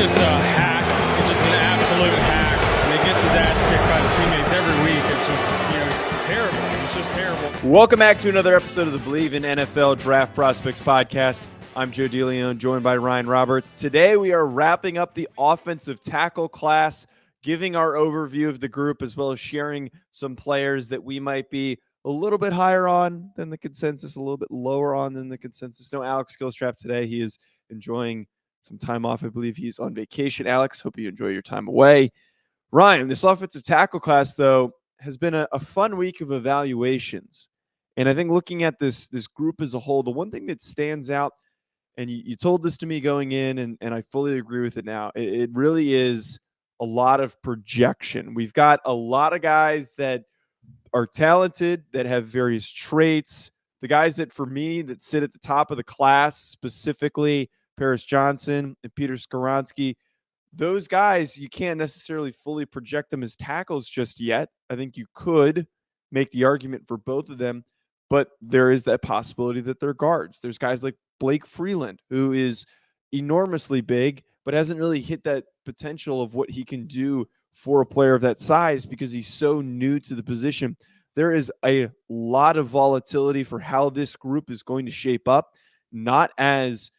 just a hack. He's just an absolute hack. And he gets his ass kicked by his teammates every week. It's just, it's terrible. It's just terrible. Welcome back to another episode of the Believe in NFL Draft Prospects podcast. I'm Joe DeLeone, joined by Ryan Roberts. Today we are wrapping up the offensive tackle class, giving our overview of the group, as well as sharing some players that we might be a little bit higher on than the consensus, a little bit lower on than the consensus. No Alex Gilstrap today. He is enjoying some time off. I believe he's on vacation. Alex, hope you enjoy your time away. Ryan, this offensive tackle class, though, has been a fun week of evaluations. And I think looking at this group as a whole, the one thing that stands out, and you told this to me going in, and I fully agree with it now, it really is a lot of projection. We've got a lot of guys that are talented, that have various traits. The guys that, for me, that sit at the top of the class, specifically Paris Johnson and Peter Skoronski, those guys, you can't necessarily fully project them as tackles just yet. I think you could make the argument for both of them, but there is that possibility that they're guards. There's guys like Blake Freeland, who is enormously big, but hasn't really hit that potential of what he can do for a player of that size because he's so new to the position. There is a lot of volatility for how this group is going to shape up. Not as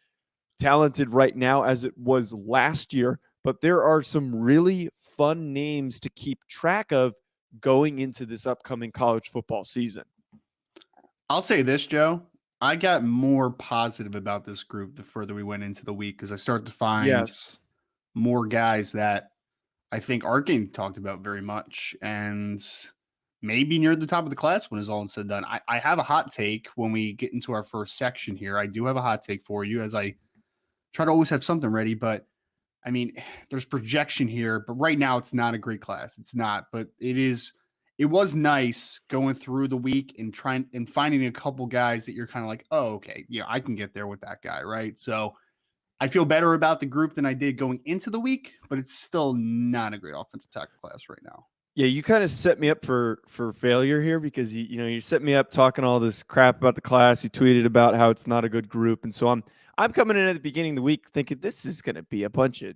talented right now as it was last year, but there are some really fun names to keep track of going into this upcoming college football season. I'll say this, Joe. I got more positive about this group the further we went into the week because I started to find more guys that I think aren't getting talked about very much and maybe near the top of the class when it's all said and done. I have a hot take when we get into our first section here. I do have a hot take for you as I try to always have something ready, but I mean, there's projection here, but right now it's not a great class. It's not, but it was nice going through the week and trying and finding a couple guys that you're kind of like, oh, okay, yeah, I can get there with that guy, right? So I feel better about the group than I did going into the week, but it's still not a great offensive tackle class right now. Yeah, you kind of set me up for failure here because you set me up talking all this crap about the class. You tweeted about how it's not a good group, and so I'm coming in at the beginning of the week thinking this is going to be a bunch of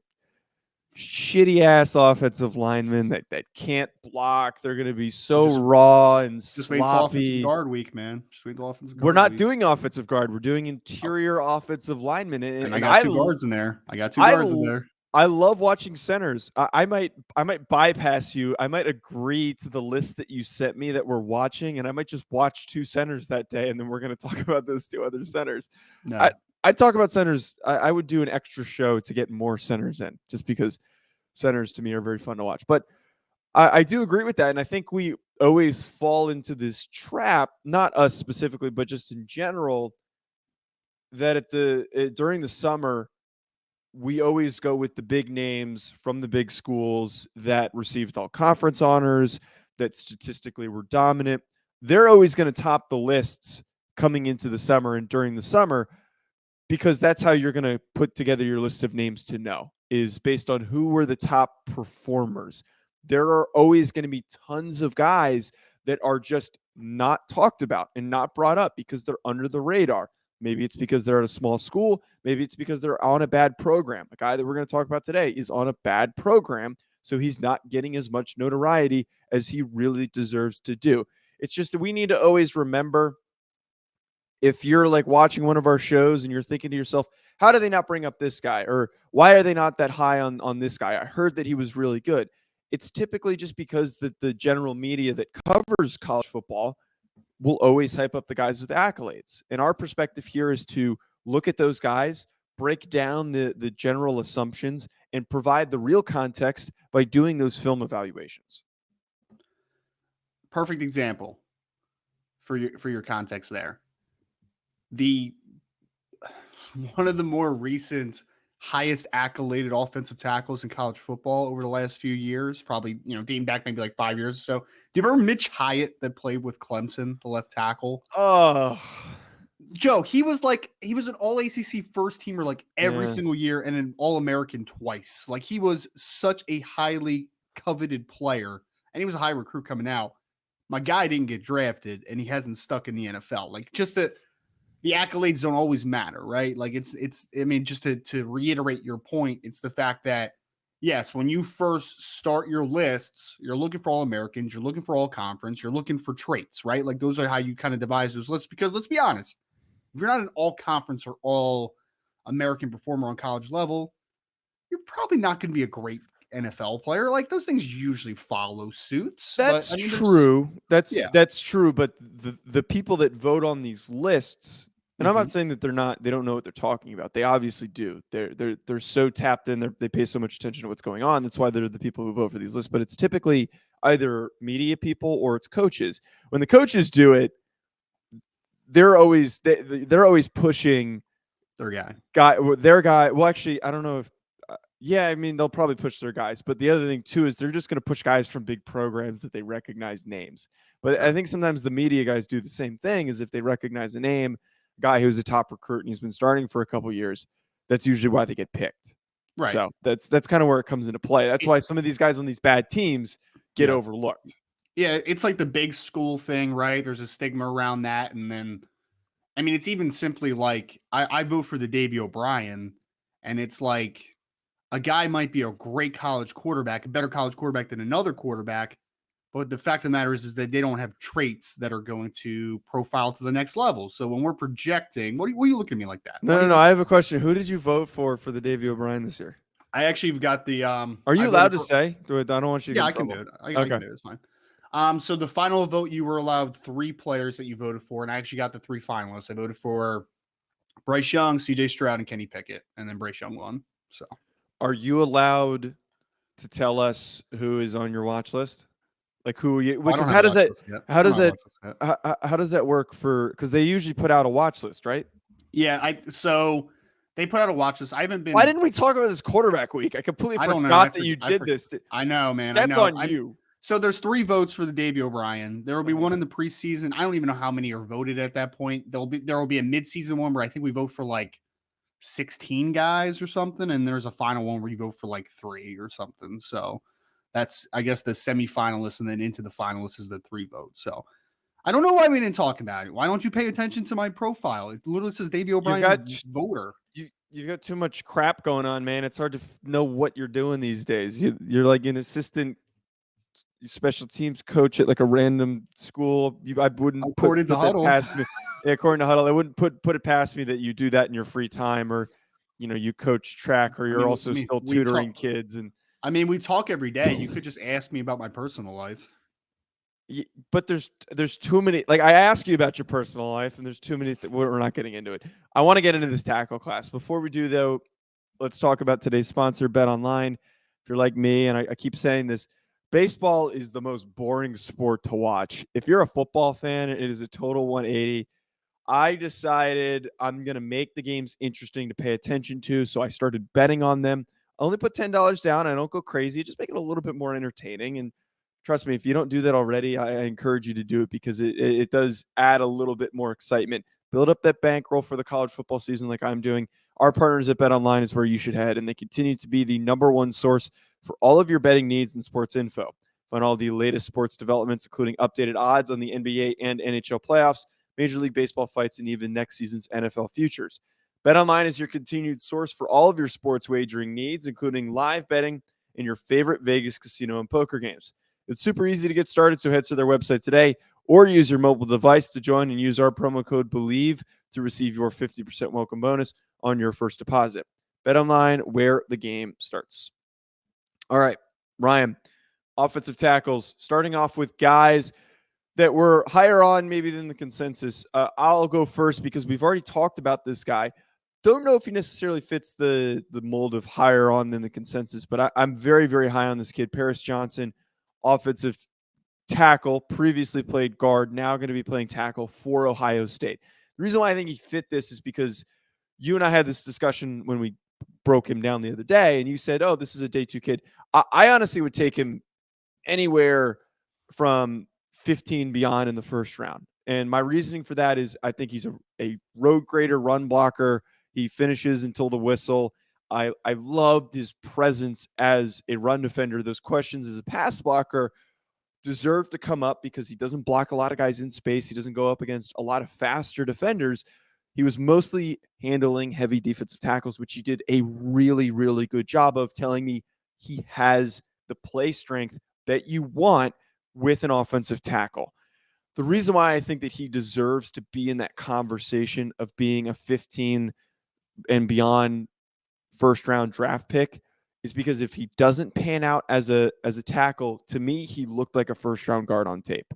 shitty ass offensive linemen that can't block. They're going to be so raw and just sloppy. Wait till offensive guard week, man. Just wait till offensive guard. We're not doing offensive guard. We're doing interior offensive linemen. And I got two guards in there. I love watching centers. I might bypass you. I might agree to the list that you sent me that we're watching, and I might just watch two centers that day, and then we're going to talk about those two other centers. No. I'd talk about centers. I would do an extra show to get more centers in, just because centers to me are very fun to watch. But I do agree with that, and I think we always fall into this trap, not us specifically, but just in general, that during the summer, we always go with the big names from the big schools that received all conference honors, that statistically were dominant. They're always going to top the lists coming into the summer and during the summer, because that's how you're going to put together your list of names to know, is based on who were the top performers. There are always going to be tons of guys that are just not talked about and not brought up because they're under the radar. Maybe it's because they're at a small school. Maybe it's because they're on a bad program. A guy that we're going to talk about today is on a bad program, so he's not getting as much notoriety as he really deserves to do. It's just that we need to always remember, if you're like watching one of our shows and you're thinking to yourself, how do they not bring up this guy? Or why are they not that high on this guy? I heard that he was really good. It's typically just because the general media that covers college football will always hype up the guys with accolades. And our perspective here is to look at those guys, break down the general assumptions, and provide the real context by doing those film evaluations. Perfect example for your context there. One of the more recent highest accoladed offensive tackles in college football over the last few years, probably, dating back maybe like 5 years or so. Do you remember Mitch Hyatt that played with Clemson, the left tackle? Oh, Joe, he was an all ACC first teamer like every single year and an All-American twice. Like, he was such a highly coveted player, and he was a high recruit coming out. My guy didn't get drafted, and he hasn't stuck in the NFL. Like, just that the accolades don't always matter, right? Like it's, I mean, just to reiterate your point, it's the fact that, yes, when you first start your lists, you're looking for All-Americans, you're looking for All-Conference, you're looking for traits, right? Like those are how you kind of devise those lists, because let's be honest, if you're not an All-Conference or All-American performer on college level, you're probably not going to be a great NFL player. Like those things usually follow suits. That's but, I mean, true. yeah. That's true. But the people that vote on these lists, and I'm Mm-hmm. not saying that they don't know what they're talking about. They obviously do. They're so tapped in. They pay so much attention to what's going on. That's why they're the people who vote for these lists. But it's typically either media people or it's coaches. When the coaches do it, they're always pushing Their guy. their guy. Well, actually, I don't know if. Yeah, I mean, they'll probably push their guys. But the other thing, too, is they're just going to push guys from big programs that they recognize names. But I think sometimes the media guys do the same thing, is if they recognize a name, a guy who's a top recruit and he's been starting for a couple years, that's usually why they get picked. Right. So that's kind of where it comes into play. That's why some of these guys on these bad teams get overlooked. Yeah, it's like the big school thing, right? There's a stigma around that. And then, I mean, it's even simply like I vote for the Davey OBrien, and it's like a guy might be a great college quarterback, a better college quarterback than another quarterback. But the fact of the matter is that they don't have traits that are going to profile to the next level. So when we're projecting, what are you looking at me like that? No. I have a question. Who did you vote for the Davey OBrien this year? I actually have got the. Are you allowed to say? I don't want you to. Yeah, I can do it. I can do it. It's fine. So the final vote, you were allowed 3 players that you voted for, and I actually got the 3 finalists. I voted for Bryce Young, CJ Stroud, and Kenny Pickett, and then Bryce Young won. So, are you allowed to tell us who is on your watch list? Like who you? Because how does that work for? Because they usually put out a watch list, right? Yeah, so they put out a watch list. I haven't been. Why didn't we talk about this quarterback week? I completely forgot that you did this. I know, man. That's on you. So there's 3 votes for the Davey OBrien. There will be one in the preseason. I don't even know how many are voted at that point. There will be a midseason one where I think we vote for like 16 guys or something, and there's a final one where you vote for like 3 or something. So that's, I guess, the semifinalists, and then into the finalists is the 3 votes. So I don't know why we didn't talk about it. Why don't you pay attention to my profile? It literally says Davey OBrien voter. You've got too much crap going on, man. It's hard to know what you're doing these days. You're like an assistant special teams coach at like a random school. I wouldn't put that past me. Yeah, according to Huddle, I wouldn't put it past me that you do that in your free time, or you coach track, or you're still tutoring kids. And I mean, we talk every day. You could just ask me about my personal life. But there's too many. Like, I ask you about your personal life, and there's too many. We're not getting into it. I want to get into this tackle class. Before we do, though, let's talk about today's sponsor, BetOnline. If you're like me, and I keep saying this, baseball is the most boring sport to watch. If you're a football fan, it is a total 180. I decided I'm going to make the games interesting to pay attention to, so I started betting on them. I only put $10 down. I don't go crazy. Just make it a little bit more entertaining. And trust me, if you don't do that already, I encourage you to do it, because it does add a little bit more excitement. Build up that bankroll for the college football season like I'm doing. Our partners at BetOnline is where you should head, and they continue to be the #1 source for all of your betting needs and sports info. Find all the latest sports developments, including updated odds on the NBA and NHL playoffs, Major League Baseball fights, and even next season's NFL futures. BetOnline is your continued source for all of your sports wagering needs, including live betting and your favorite Vegas casino and poker games. It's super easy to get started, so head to their website today or use your mobile device to join, and use our promo code BELIEVE to receive your 50% welcome bonus on your first deposit. BetOnline, where the game starts. All right, Ryan, offensive tackles, starting off with guys that were higher on maybe than the consensus. I'll go first because we've already talked about this guy. Don't know if he necessarily fits the mold of higher on than the consensus, but I'm very, very high on this kid, Paris Johnson, offensive tackle, previously played guard, now going to be playing tackle for Ohio State. The reason why I think he fit this is because you and I had this discussion when we broke him down the other day, and you said, oh, this is a day 2 kid. I honestly would take him anywhere from 15 beyond in the first round. And my reasoning for that is I think he's a road grader, run blocker. He finishes until the whistle. I loved his presence as a run defender. Those questions as a pass blocker deserve to come up because he doesn't block a lot of guys in space. He doesn't go up against a lot of faster defenders. He was mostly handling heavy defensive tackles, which he did a really, really good job of, telling me he has the play strength that you want with an offensive tackle. The reason why I think that he deserves to be in that conversation of being a 15 and beyond first round draft pick is because if he doesn't pan out as a tackle, to me, he looked like a first round guard on tape.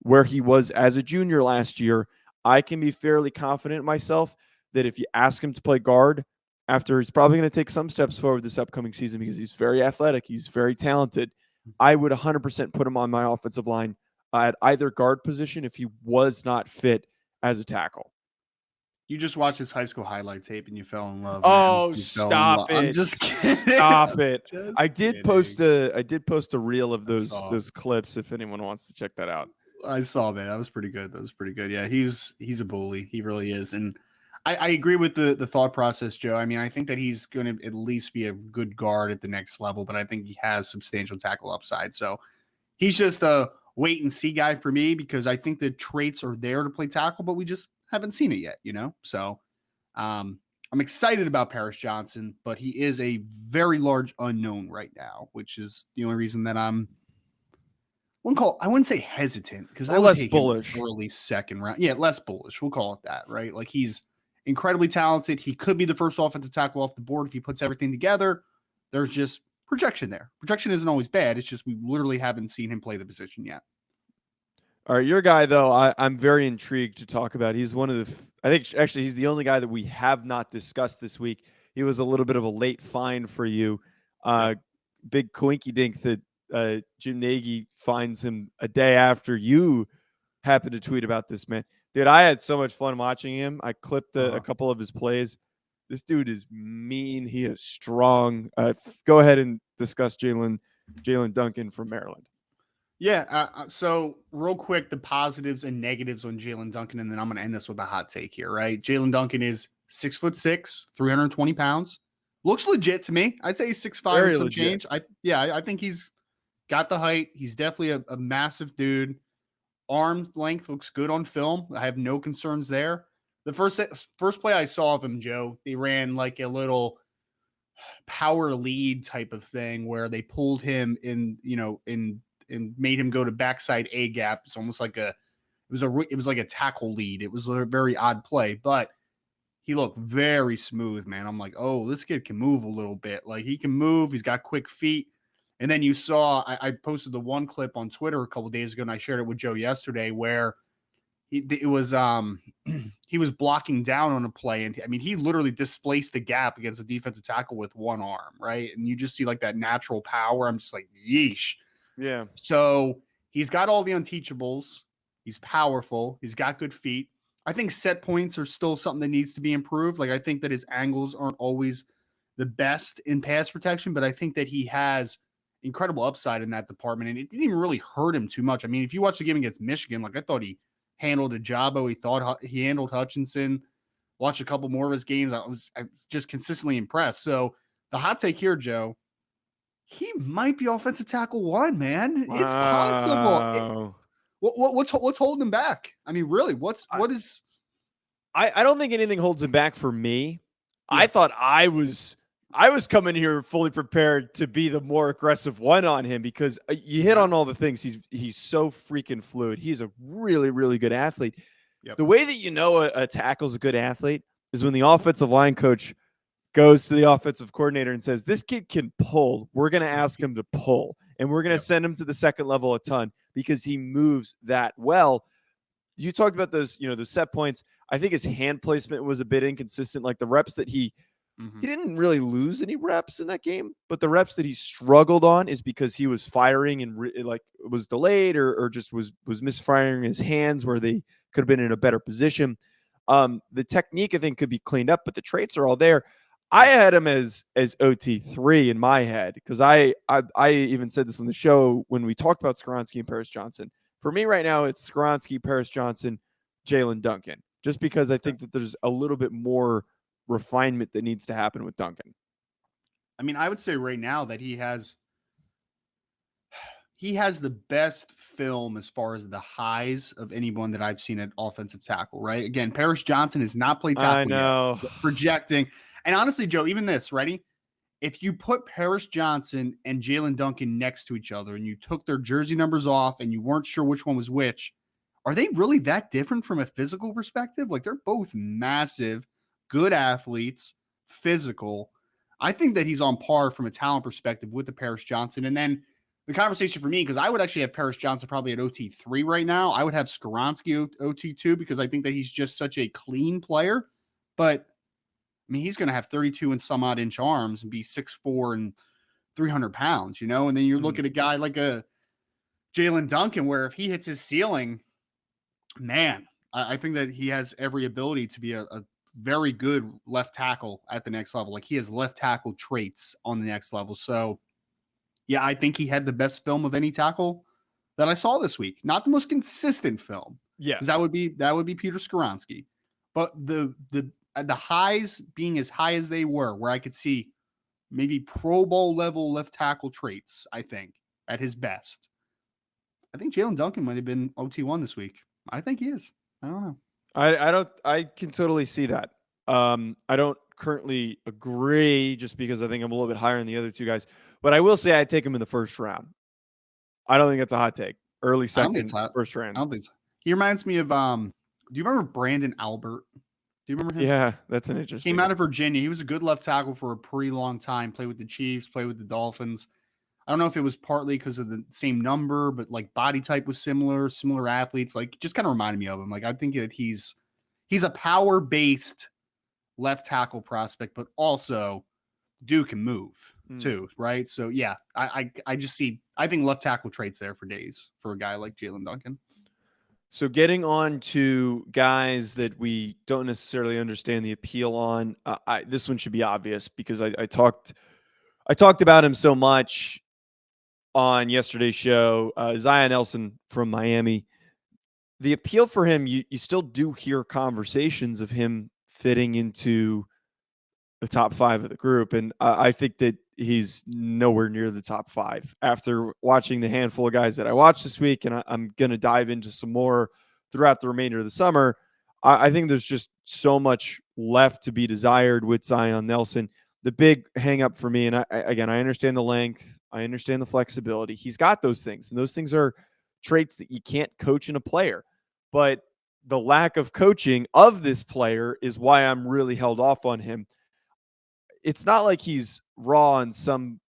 Where he was as a junior last year, I can be fairly confident in myself that if you ask him to play guard after he's probably going to take some steps forward this upcoming season because he's very athletic, he's very talented, I would 100% put him on my offensive line at either guard position if he was not fit as a tackle. You just watched his high school highlight tape and you fell in love. Oh, stop it. I'm just kidding. Stop it. Just I did post a reel of those clips if anyone wants to check that out. I saw, man. That was pretty good. Yeah, he's a bully. He really is. And I agree with the thought process, Joe. I mean, I think that he's going to at least be a good guard at the next level, but I think he has substantial tackle upside. So he's just a wait and see guy for me because I think the traits are there to play tackle, but we just haven't seen it yet, So I'm excited about Paris Johnson, but he is a very large unknown right now, which is the only reason that I wouldn't say hesitant because I would less take bullish. him early second round. Yeah, less bullish. We'll call it that, right? Like he's incredibly talented. He could be the first offensive tackle off the board if he puts everything together. There's just projection there. Projection isn't always bad. It's just we literally haven't seen him play the position yet. All right, your guy though, I'm very intrigued to talk about. He's one of the, I think actually he's the only guy that we have not discussed this week. He was a little bit of a late find for you. Big coinky dink that Jim Nagy finds him a day after you happened to tweet about this, man. Dude, I had so much fun watching him. I clipped a couple of his plays. This dude is mean. He is strong. Go ahead and discuss Jaelyn Duncan from Maryland. Yeah. So real quick, the positives and negatives on Jaelyn Duncan, and then I'm going to end this with a hot take here, right? Jaelyn Duncan is 6'6", 320 pounds. Looks legit to me. I'd say he's 6'5" or some change. I think he's got the height. He's definitely a massive dude. Arm length looks good on film. I have no concerns there. The first play I saw of him, Joe, they ran like a little power lead type of thing where they pulled him in and made him go to backside A gap. It's almost like it was like a tackle lead. It was a very odd play, but he looked very smooth, man. I'm like, oh, this kid can move a little bit. Like he can move. He's got quick feet. And then you saw, I posted the one clip on Twitter a couple of days ago, and I shared it with Joe yesterday, where he was blocking down on a play, and I mean, he literally displaced the gap against a defensive tackle with one arm, right? And you just see like that natural power. I'm just like, yeesh. Yeah. So he's got all the unteachables. He's powerful. He's got good feet. I think set points are still something that needs to be improved. Like I think that his angles aren't always the best in pass protection, but I think that he has incredible upside in that department, and it didn't even really hurt him too much. I mean, if you watch the game against Michigan, like I thought he handled Ajabo, he thought he handled Hutchinson. Watched a couple more of his games, I was just consistently impressed. So the hot take here, Joe, he might be offensive tackle one, man. Wow. It's possible. What's holding him back? I mean, really, what is? I don't think anything holds him back for me. Yeah. I thought I was coming here fully prepared to be the more aggressive one on him because you hit on all the things. He's so freaking fluid. He's a really, really good athlete. Yep. The way that you know a tackle's a good athlete is when the offensive line coach goes to the offensive coordinator and says, this kid can pull. We're going to ask him to pull, and we're going to send him to the second level a ton because he moves that well. You talked about those set points. I think his hand placement was a bit inconsistent. Like the reps that he didn't really lose any reps in that game, but the reps that he struggled on is because he was firing and was delayed or just was misfiring his hands where they could have been in a better position. The technique I think could be cleaned up, but the traits are all there. I had him as OT3 in my head because I even said this on the show when we talked about Skoronski and Paris Johnson. For me right now, it's Skoronski, Paris Johnson, Jaelyn Duncan, just because I think that there's a little bit more refinement that needs to happen with Duncan. I mean, I would say right now that he he has the best film as far as the highs of anyone that I've seen at offensive tackle, right? Again, Paris Johnson has not played tackle I know. yet. Projecting. And honestly, Joe, even this, ready? If you put Paris Johnson and Jaelyn Duncan next to each other and you took their jersey numbers off and you weren't sure which one was which, are they really that different from a physical perspective? Like, they're both massive, good athletes, physical. I think that he's on par from a talent perspective with the Paris Johnson. And then the conversation for me, because I would actually have Paris Johnson probably at OT3 right now. I would have Skoronski OT2 because I think that he's just such a clean player. But I mean, he's going to have 32 and some odd inch arms and be 6'4" and 300 pounds, And then you look at a guy like a Jaelyn Duncan, where if he hits his ceiling, man, I think that he has every ability to be a very good left tackle at the next level. Like, he has left tackle traits on the next level. So, yeah, I think he had the best film of any tackle that I saw this week. Not the most consistent film. Yes. That would be Peter Skoronski. But the highs being as high as they were, where I could see maybe Pro Bowl level left tackle traits, I think, at his best. I think Jaelyn Duncan might have been OT1 this week. I think he is. I don't know. I can totally see that. I don't currently agree just because I think I'm a little bit higher than the other two guys, but I will say I'd take him in the first round. I don't think that's a hot take. Early second, first round. I don't think so. He reminds me of, do you remember Brandon Albert? Do you remember him? Yeah, that's an interesting. Came out of Virginia. He was a good left tackle for a pretty long time. Played with the Chiefs, played with the Dolphins. I don't know if it was partly because of the same number, but like body type was similar athletes. Like, just kind of reminded me of him. Like, I think that he's a power-based left tackle prospect, but also dude can move too, right? So yeah, I think left tackle traits there for days for a guy like Jaelyn Duncan. So getting on to guys that we don't necessarily understand the appeal on, this one should be obvious because I talked about him so much on yesterday's show. Zion Nelson from Miami. The appeal for him, you still do hear conversations of him fitting into the top 5 of the group, and I think that he's nowhere near the top 5 after watching the handful of guys that I watched this week, and I'm going to dive into some more throughout the remainder of the summer. I think there's just so much left to be desired with Zion Nelson. The big hang up for me, and I understand the length, I understand the flexibility. He's got those things, and those things are traits that you can't coach in a player. But the lack of coaching of this player is why I'm really held off on him. It's not like he's raw in some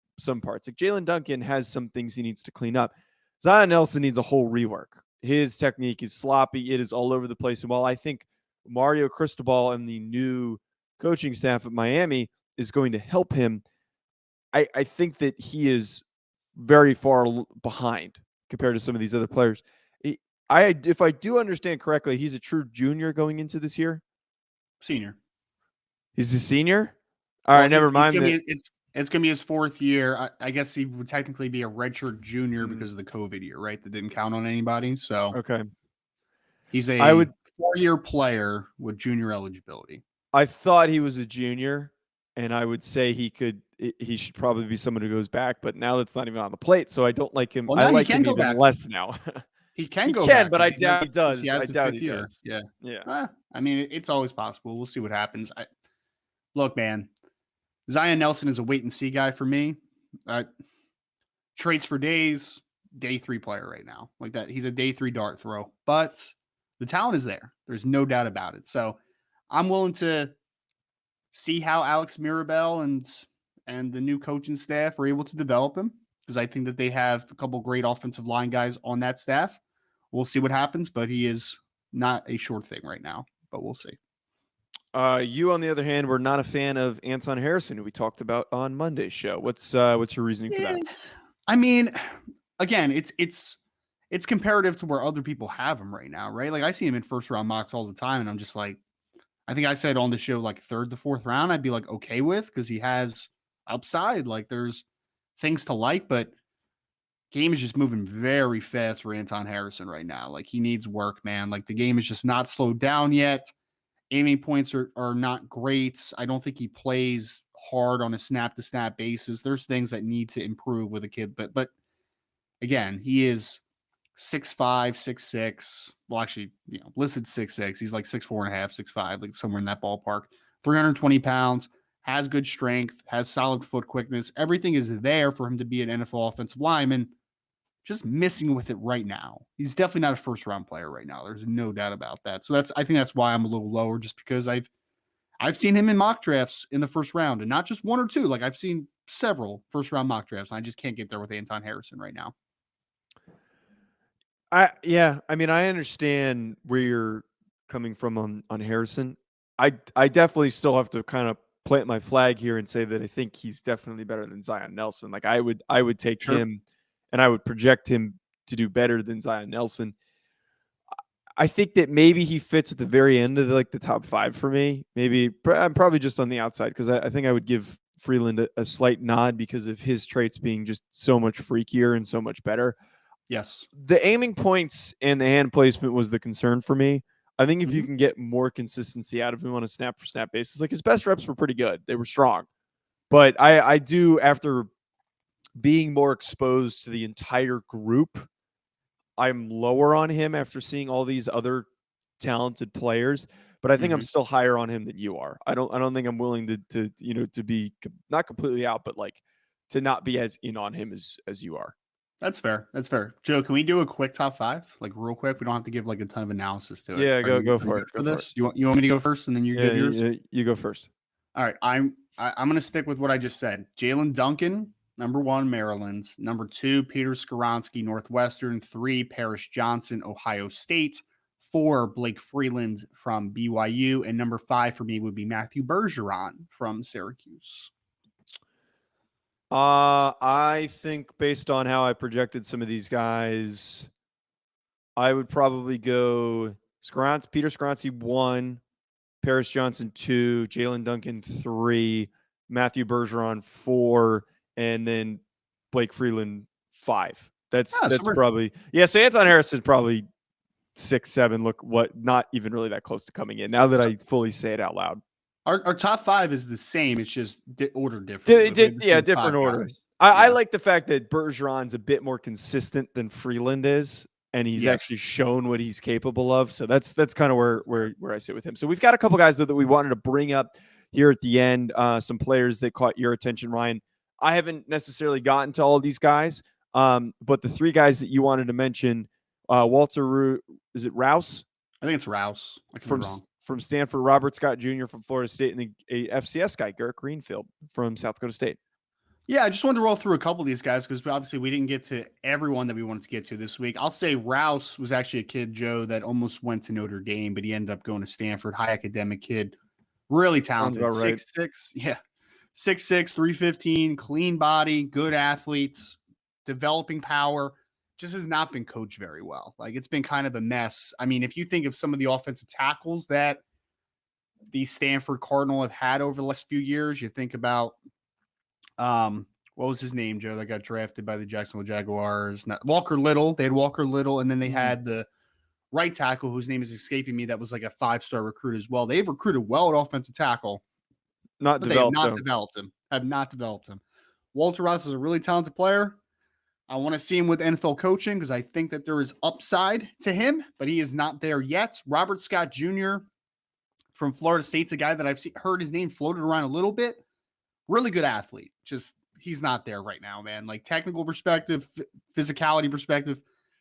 parts. Like, Jaelyn Duncan has some things he needs to clean up. Zion Nelson needs a whole rework. His technique is sloppy. It is all over the place. And while I think Mario Cristobal and the new coaching staff at Miami is going to help him, I think that he is very far behind compared to some of these other players. If I do understand correctly, he's a true junior going into this year. Senior. He's a senior? All right, never mind. It's going to be his 4th year. I guess he would technically be a redshirt junior because of the COVID year, right? That didn't count on anybody. So okay, he's a 4-year player with junior eligibility. I thought he was a junior, and I would say he should probably be someone who goes back, but now that's not even on the plate, so I don't like him. Well, I like him even less now. He can go back, but I doubt he does. I doubt he does. Yeah. I mean, it's always possible. We'll see what happens. Look, man, Zion Nelson is a wait-and-see guy for me. Traits for days, day 3 player right now. Like that, he's a day 3 dart throw. But the talent is there. There's no doubt about it. So I'm willing to see how Alex Mirabel and the new coaching staff are able to develop him, because I think that they have a couple great offensive line guys on that staff. We'll see what happens, but he is not a sure thing right now. But we'll see. You, on the other hand, were not a fan of Anton Harrison, who we talked about on Monday's show. What's your reasoning for that? I mean, again, it's comparative to where other people have him right now, right? Like, I see him in first round mocks all the time, and I'm just like, I think I said on the show, like 3rd to 4th round, I'd be like okay with, because he has upside. Like, there's things to like, but game is just moving very fast for Anton Harrison right now. Like, he needs work, man. Like, the game is just not slowed down yet. Aiming points are not great. I don't think he plays hard on a snap-to-snap basis. There's things that need to improve with a kid, but again, he is 6'5", 6'6". Well, actually, listed 6'6". He's like 6'4.5", 6'5", like somewhere in that ballpark. 320 pounds, has good strength, has solid foot quickness. Everything is there for him to be an NFL offensive lineman. Just missing with it right now. He's definitely not a first round player right now. There's no doubt about that. So I think that's why I'm a little lower, just because I've seen him in mock drafts in the first round, and not just one or two. Like, I've seen several first round mock drafts, and I just can't get there with Anton Harrison right now. I mean, I understand where you're coming from on Harrison. I definitely still have to kind of plant my flag here and say that I think he's definitely better than Zion Nelson. Like, I would take him, and I would project him to do better than Zion Nelson. I think that maybe he fits at the very end of the top 5 for me. Maybe I'm probably just on the outside, because I think I would give Freeland a slight nod because of his traits being just so much freakier and so much better. Yes. The aiming points and the hand placement was the concern for me. I think if you can get more consistency out of him on a snap-for-snap basis, like, his best reps were pretty good. They were strong. But I do, after being more exposed to the entire group, I'm lower on him after seeing all these other talented players. But I think I'm still higher on him than you are. I don't think I'm willing to be not completely out, but to not be as in on him as you are. That's fair. That's fair. Joe, can we do a quick top 5? Like, real quick? We don't have to give a ton of analysis to it. Yeah, go for it. For this? You want me to go first, and then you give yours? You go first. All right. I'm going to stick with what I just said. Jaelyn Duncan, number 1, Maryland. Number 2, Peter Skoronski, Northwestern. 3, Paris Johnson, Ohio State. 4, Blake Freeland from BYU. And number 5 for me would be Matthew Bergeron from Syracuse. I think based on how I projected some of these guys, I would probably go Peter Skoronski 1, Paris Johnson 2, Jaelyn Duncan 3, Matthew Bergeron 4, and then Blake Freeland 5. That's probably So Anton Harrison probably 6, 7. Look, not even really that close to coming in. Now that I fully say it out loud. Our top 5 is the same. It's just ordered different. Different order. I like the fact that Bergeron's a bit more consistent than Freeland is, and he's actually shown what he's capable of. So that's kind of where I sit with him. So we've got a couple guys that we wanted to bring up here at the end. Some players that caught your attention, Ryan. I haven't necessarily gotten to all of these guys, but the 3 guys that you wanted to mention, Walter, is it Rouse? I think it's Rouse. I could be wrong. From Stanford, Robert Scott Jr. from Florida State, and a FCS guy, Garrett Greenfield from South Dakota State. Yeah, I just wanted to roll through a couple of these guys because obviously we didn't get to everyone that we wanted to get to this week. I'll say Rouse was actually a kid, Joe, that almost went to Notre Dame, but he ended up going to Stanford. High academic kid, really talented. 6'6", 6'6", 315, clean body, good athletes, developing power. Just has not been coached very well. Like, it's been kind of a mess. I mean, if you think of some of the offensive tackles that the Stanford Cardinal have had over the last few years, you think about, what was his name, Joe, that got drafted by the Jacksonville Jaguars? Walker Little. They had Walker Little, and then they had the right tackle, whose name is escaping me, that was like a 5-star recruit as well. They've recruited well at offensive tackle. Have not developed him. Walter Rouse is a really talented player. I want to see him with NFL coaching because I think that there is upside to him, but he is not there yet. Robert Scott Jr. from Florida State's a guy that I've heard his name floated around a little bit. Really good athlete. Just he's not there right now, man. Like, technical perspective, physicality perspective,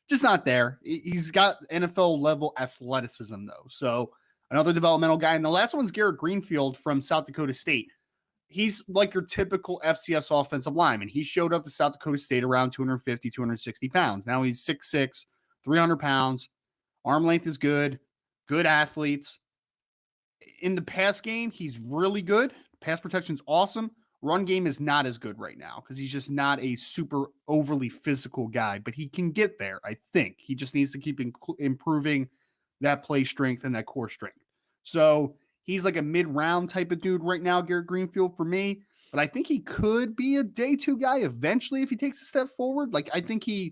just not there. He's got NFL level athleticism though. So another developmental guy. And the last one's Garrett Greenfield from South Dakota State. He's like your typical FCS offensive lineman. He showed up to South Dakota State around 250, 260 pounds. Now he's 6'6", 300 pounds. Arm length is good. Good athletes. In the pass game, he's really good. Pass protection's awesome. Run game is not as good right now because he's just not a super overly physical guy, but he can get there, I think. He just needs to keep improving that play strength and that core strength. So he's like a mid-round type of dude right now, Garrett Greenfield, for me. But I think he could be a day 2 guy eventually if he takes a step forward. Like, I think I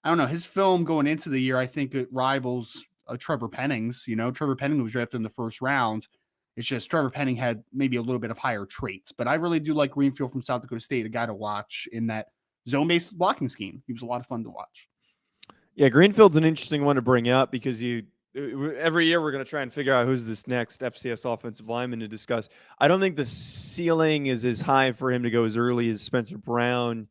don't know, his film going into the year, I think it rivals Trevor Penning's. Trevor Penning was drafted in the first round. It's just Trevor Penning had maybe a little bit of higher traits. But I really do like Greenfield from South Dakota State, a guy to watch in that zone-based blocking scheme. He was a lot of fun to watch. Yeah, Greenfield's an interesting one to bring up because every year we're going to try and figure out who's this next FCS offensive lineman to discuss. I don't think the ceiling is as high for him to go as early as Spencer Brown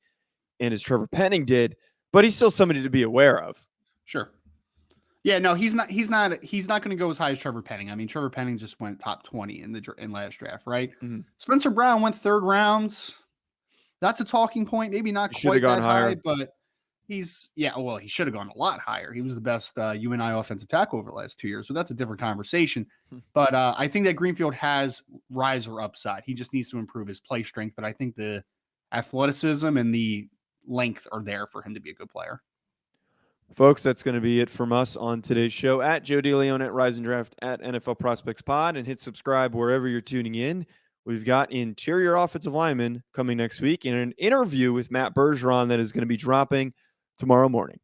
and as Trevor Penning did, but he's still somebody to be aware of. Sure. Yeah, no, he's not going to go as high as Trevor Penning. I mean, Trevor Penning just went top 20 in last draft, right? Mm-hmm. Spencer Brown went third round. That's a talking point. Maybe not quite that high, but he should have gone a lot higher. He was the best UNI offensive tackle over the last 2 years, but that's a different conversation. But I think that Greenfield has riser upside. He just needs to improve his play strength, but I think the athleticism and the length are there for him to be a good player. Folks, that's going to be it from us on today's show. At Joe DeLeone, at Rise and Draft, at NFL Prospects Pod, and hit subscribe wherever you're tuning in. We've got interior offensive linemen coming next week and an interview with Matt Bergeron that is going to be dropping tomorrow morning.